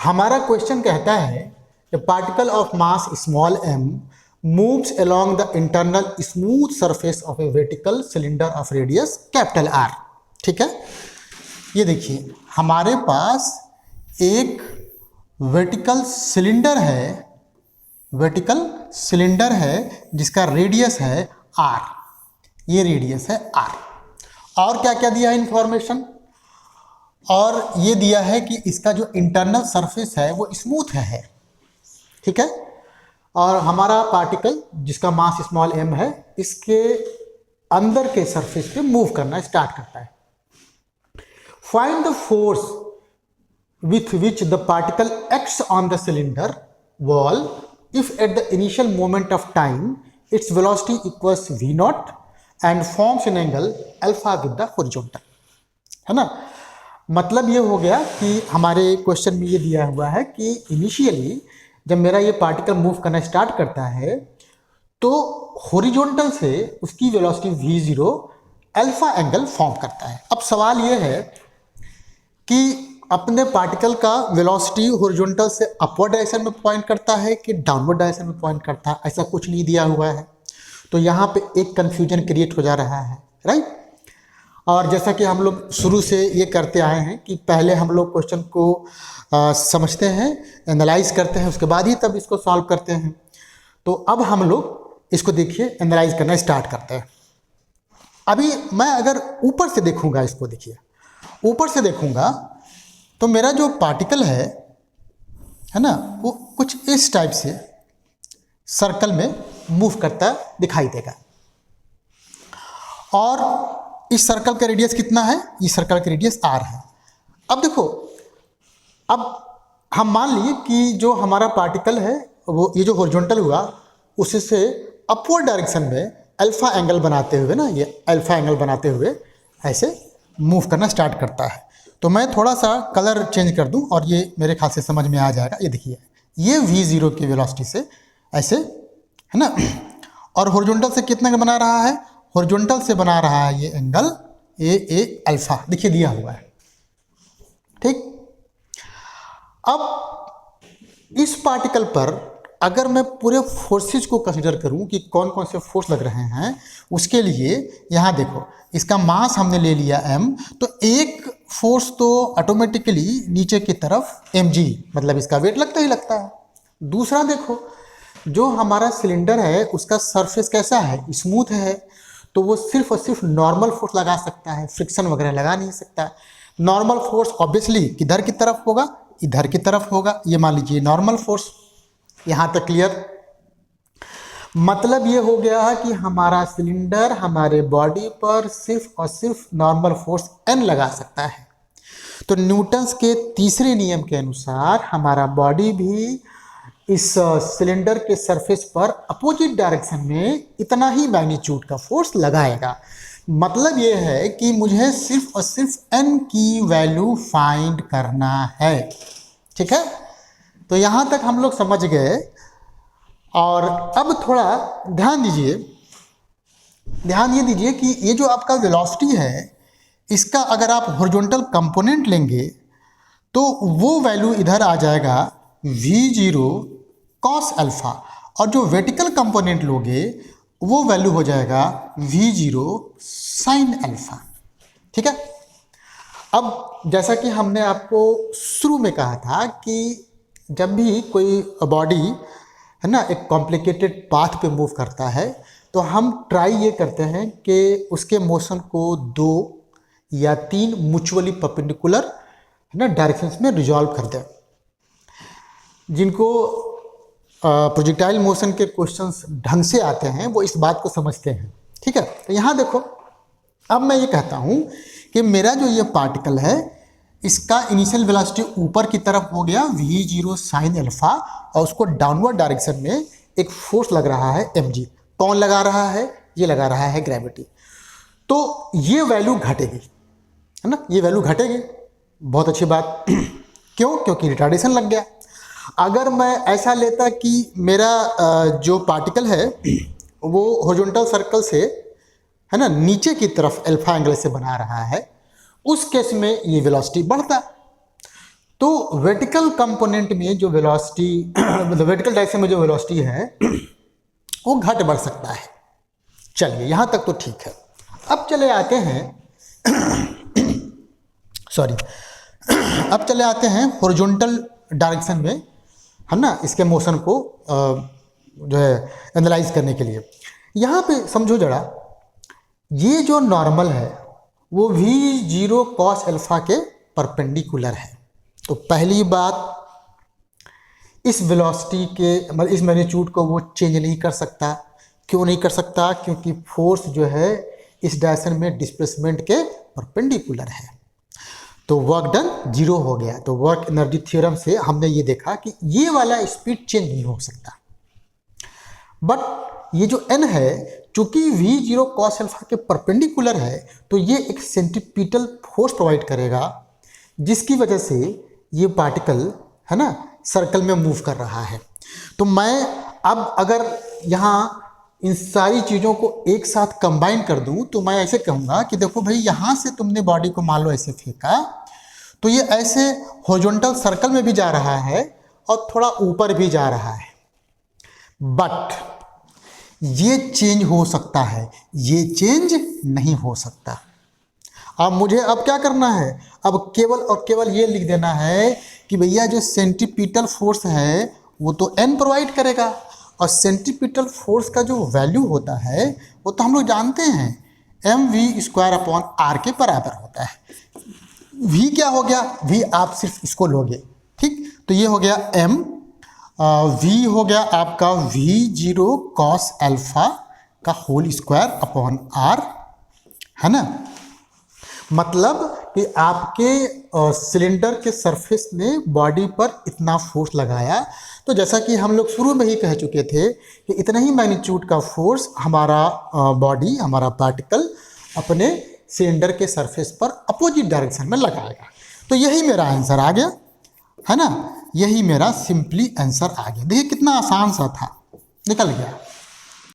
हमारा क्वेश्चन कहता है ए particle of mass small m moves along the internal smooth surface of A vertical cylinder of radius capital R। ठीक है, ये देखिए हमारे पास एक वर्टिकल सिलेंडर है जिसका रेडियस है R। ये रेडियस है R। और क्या क्या दिया है इंफॉर्मेशन, और ये दिया है कि इसका जो इंटरनल सरफेस है वो स्मूथ है। ठीक है, और हमारा पार्टिकल जिसका मास स्मॉल m है इसके अंदर के सरफेस पे मूव करना स्टार्ट करता है। Find the force with which the particle acts on the cylinder wall if at the initial moment of time its velocity equals v naught and forms an angle alpha with the horizontal। है ना, मतलब ये हो गया कि हमारे question में ये दिया हुआ है कि इनिशियली जब मेरा ये पार्टिकल मूव करना स्टार्ट करता है तो हॉरिजॉन्टल से उसकी velocity v0 alpha angle form करता है। अब सवाल ये है कि अपने पार्टिकल का वेलोसिटी हॉरिजॉन्टल से अपवर्ड डायरेक्शन में पॉइंट करता है कि डाउनवर्ड डायरेक्शन में पॉइंट करता है, ऐसा कुछ नहीं दिया हुआ है। तो यहाँ पे एक कंफ्यूजन क्रिएट हो जा रहा है, राइट। और जैसा कि हम लोग शुरू से ये करते आए हैं कि पहले हम लोग क्वेश्चन को समझते हैं, एनालाइज करते हैं, उसके बाद ही तब इसको सॉल्व करते हैं। तो अब हम लोग इसको देखिए एनालाइज करना स्टार्ट करते हैं। अभी मैं अगर ऊपर से देखूँगा, इसको देखिए ऊपर से देखूँगा तो मेरा जो पार्टिकल है ना, वो कुछ इस टाइप से सर्कल में मूव करता दिखाई देगा। और इस सर्कल का रेडियस कितना है, इस सर्कल का रेडियस r है। अब देखो, अब हम मान लिए कि जो हमारा पार्टिकल है वो ये जो हॉरिजॉन्टल हुआ उससे अपवर्ड डायरेक्शन में अल्फा एंगल बनाते हुए ना, ये अल्फा एंगल बनाते हुए ऐसे मूव करना स्टार्ट करता है। तो मैं थोड़ा सा कलर चेंज कर दूं और ये मेरे ख्याल से समझ में आ जाएगा। ये देखिए ये v0 की वेलोसिटी से ऐसे है ना, और हॉरिजॉन्टल से कितना बना रहा है, हॉरिजॉन्टल से बना रहा है ये एंगल ए अल्फा, देखिए दिया हुआ है। ठीक, अब इस पार्टिकल पर अगर मैं पूरे फोर्सेस को कंसीडर करूं कि कौन कौन से फोर्स लग रहे हैं, उसके लिए यहाँ देखो इसका मास हमने ले लिया m, तो एक फोर्स तो ऑटोमेटिकली नीचे की तरफ mg, मतलब इसका वेट लगता ही लगता है। दूसरा देखो, जो हमारा सिलेंडर है उसका सरफेस कैसा है, स्मूथ है, तो वो सिर्फ और सिर्फ नॉर्मल फोर्स लगा सकता है, फ्रिक्शन वगैरह लगा नहीं सकता। नॉर्मल फोर्स ऑब्वियसली किधर की तरफ होगा, इधर की तरफ होगा। ये मान लीजिए नॉर्मल फोर्स, यहाँ तक क्लियर। मतलब ये हो गया है कि हमारा सिलेंडर हमारे बॉडी पर सिर्फ और सिर्फ नॉर्मल फोर्स n लगा सकता है। तो न्यूटन्स के तीसरे नियम के अनुसार हमारा बॉडी भी इस सिलेंडर के सरफेस पर अपोजिट डायरेक्शन में इतना ही मैग्नीट्यूड का फोर्स लगाएगा। मतलब ये है कि मुझे सिर्फ और सिर्फ n की वैल्यू फाइंड करना है। ठीक है, तो यहाँ तक हम लोग समझ गए। और अब थोड़ा ध्यान दीजिए, ध्यान ये दीजिए कि ये जो आपका वेलोसिटी है इसका अगर आप हॉरिजॉन्टल कंपोनेंट लेंगे तो वो वैल्यू इधर आ जाएगा v0 cos अल्फा, और जो वर्टिकल कंपोनेंट लोगे वो वैल्यू हो जाएगा v0 sin अल्फा। ठीक है, अब जैसा कि हमने आपको शुरू में कहा था कि जब भी कोई बॉडी है ना एक कॉम्प्लिकेटेड पाथ पे मूव करता है तो हम ट्राई ये करते हैं कि उसके मोशन को 2 या 3 म्यूचुअली परपेंडिकुलर है ना डायरेक्शंस में रिजॉल्व कर दें। जिनको प्रोजेक्टाइल मोशन के क्वेश्चंस ढंग से आते हैं वो इस बात को समझते हैं। ठीक है, तो यहाँ देखो, अब मैं ये कहता हूँ कि मेरा जो ये पार्टिकल है इसका इनिशियल वेलोसिटी ऊपर की तरफ हो गया v0 sin अल्फा, और उसको डाउनवर्ड डायरेक्शन में एक फोर्स लग रहा है mg। कौन लगा रहा है, ये लगा रहा है ग्रेविटी। तो ये वैल्यू घटेगी, है ना, ये वैल्यू घटेगी। बहुत अच्छी बात। क्यों? क्योंकि रिटार्डेशन लग गया। अगर मैं ऐसा लेता कि मेरा जो पार्टिकल है वो हॉरिजॉन्टल सर्कल से है ना नीचे की तरफ अल्फा एंगल से बना रहा है, उस केस में ये वेलोसिटी बढ़ता। तो वर्टिकल कंपोनेंट में जो वेलोसिटी मतलब वर्टिकल डायरेक्शन में जो वेलोसिटी है वो घट बढ़ सकता है। चलिए यहाँ तक तो ठीक है। अब चले आते हैं सॉरी अब चले आते हैं हॉरिजॉन्टल डायरेक्शन में, है ना, इसके मोशन को जो है एनालाइज करने के लिए। यहाँ पे समझो जरा, ये जो नॉर्मल है वो v0 cos अल्फा के परपेंडिकुलर है। तो पहली बात, इस वेलोसिटी के मतलब इस मैग्नीट्यूड को वो चेंज नहीं कर सकता। क्यों नहीं कर सकता? क्योंकि फोर्स जो है इस डायरेक्शन में डिस्प्लेसमेंट के परपेंडिकुलर है। तो वर्क डन जीरो हो गया। तो वर्क एनर्जी थ्योरम से हमने ये देखा कि ये वाला स्पीड चेंज नहीं हो सकता। बट ये जो n है, चूंकि v0 cos अल्फा के परपेंडिकुलर है, तो ये एक सेंट्रीपिटल फोर्स प्रोवाइड करेगा, जिसकी वजह से ये पार्टिकल, है ना, सर्कल में मूव कर रहा है। तो मैं अब अगर यहाँ इन सारी चीज़ों को एक साथ कंबाइन कर दूं तो मैं ऐसे कहूँगा कि देखो भाई, यहाँ से तुमने बॉडी को मान लो ऐसे फेंका, तो ये ऐसे हॉरिजॉन्टल सर्कल में भी जा रहा है और थोड़ा ऊपर भी जा रहा है। बट ये चेंज हो सकता है, ये चेंज नहीं हो सकता। अब मुझे अब क्या करना है? अब केवल और केवल ये लिख देना है कि भैया जो सेंट्रीपिटल फोर्स है वो तो n प्रोवाइड करेगा, और सेंट्रीपिटल फोर्स का जो वैल्यू होता है वो तो हम लोग जानते हैं, mv²/r के बराबर होता है। v क्या हो गया? v आप सिर्फ इसको लोगे, ठीक। तो ये हो गया m, v हो गया आपका v0 cos अल्फा का होल² है ना। मतलब कि आपके सिलेंडर के सरफेस ने बॉडी पर इतना फोर्स लगाया। तो जैसा कि हम लोग शुरू में ही कह चुके थे कि इतना ही मैग्नीट्यूड का फोर्स हमारा बॉडी, हमारा पार्टिकल अपने सिलेंडर के सरफेस पर अपोजिट डायरेक्शन में लगाएगा। तो यही मेरा आंसर आ गया, है ना, यही मेरा सिंपली आंसर आ गया। देखिए कितना आसान सा था, निकल गया।